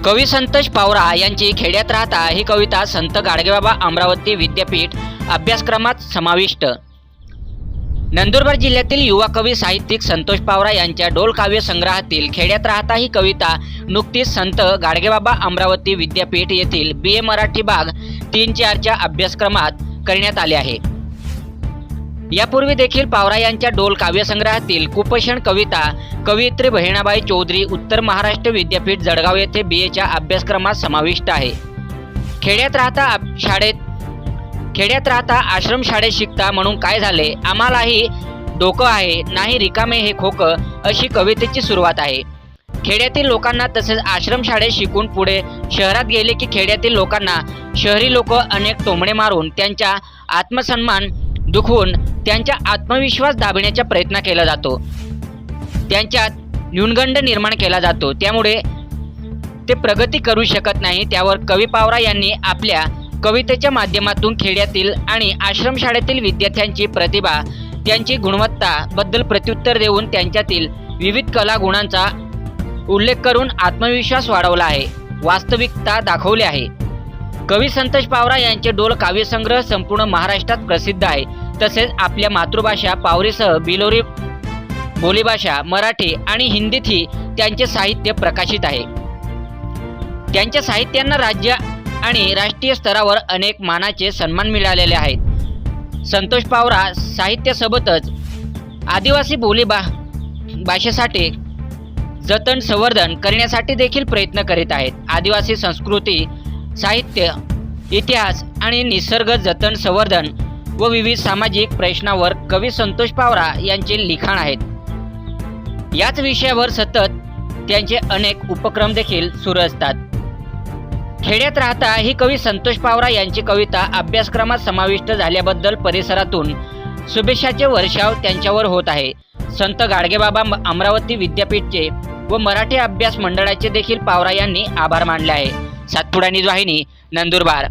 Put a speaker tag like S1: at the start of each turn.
S1: कवी संतोष पावरा यांची खेड्यात राहता ही कविता संत गाडगेबाबा अमरावती विद्यापीठ अभ्यासक्रमात समाविष्ट। नंदुरबार जिल्ह्यातील युवा कवी साहित्यिक संतोष पावरा यांच्या डोल काव्य संग्रहातील खेड्यात राहता ही कविता नुकतीच संत गाडगेबाबा अमरावती विद्यापीठ येथील BA मराठी भाग 3-4च्या अभ्यासक्रमात करण्यात आले आहे। यापूर्वी देखील पावरा यांच्या डोल काव्य संग्रहातील कुपोषण कविता कवयित्री बहिणाबाई चौधरी उत्तर महाराष्ट्र विद्यापीठ जळगाव येथे BAच्या अभ्यासक्रमात समाविष्ट आहे। खेड्यात राहता आश्रम शाळेत शिकता म्हणून काय झाले, आम्हालाही डोकं आहे नाही रिकामे हे खोकं, अशी कवितेची सुरुवात आहे। खेड्यातील लोकांना तसेच आश्रम शाळेत शिकून पुढे शहरात गेले की खेड्यातील लोकांना शहरी लोक अनेक टोमणे मारून त्यांचा आत्मसन्मान दुखवून त्यांचा आत्मविश्वास दाबण्याचा प्रयत्न केला जातो, त्यांच्यात न्यूनगंड निर्माण केला जातो, त्यामुळे ते प्रगती करू शकत नाही। त्यावर कवी पावरा यांनी आपल्या कवितेच्या माध्यमातून खेड्यातील आणि आश्रमशाळेतील विद्यार्थ्यांची प्रतिभा, त्यांची गुणवत्ता बद्दल प्रत्युत्तर देऊन त्यांच्यातील विविध कला गुणांचा उल्लेख करून आत्मविश्वास वाढवला आहे, वास्तविकता दाखवली आहे। कवी संतोष पावरा यांचे डोल काव्यसंग्रह संपूर्ण महाराष्ट्रात प्रसिद्ध आहे। तसेच आपल्या मातृभाषा पावरीसह बिलोरी बोलीभाषा मराठी आणि हिंदीतही त्यांचे साहित्य प्रकाशित आहे। त्यांच्या साहित्यांना राज्य आणि राष्ट्रीय स्तरावर अनेक मानाचे सन्मान मिळालेले आहेत। संतोष पावरा साहित्यासोबतच आदिवासी भाषेसाठी जतन संवर्धन करण्यासाठी देखील प्रयत्न करीत आहेत। आदिवासी संस्कृती, साहित्य, इतिहास आणि निसर्ग जतन संवर्धन व विविध सामाजिक प्रश्नांवर कवी संतोष पावरा यांचे लिखाण आहेत। याच विषयावर सतत त्यांचे अनेक उपक्रम देखील सुरू असतात। खेड्यात राहता ही कवी संतोष पावरा यांची कविता अभ्यासक्रमात समाविष्ट झाल्याबद्दल परिसरातून शुभेच्छाचे वर्षाव त्यांच्यावर होत आहे। संत गाडगेबाबा अमरावती विद्यापीठचे व मराठी अभ्यास मंडळाचे देखील पावरा यांनी आभार मानले आहे। सातपुडा न्यूज वाहिनी, नंदुरबार।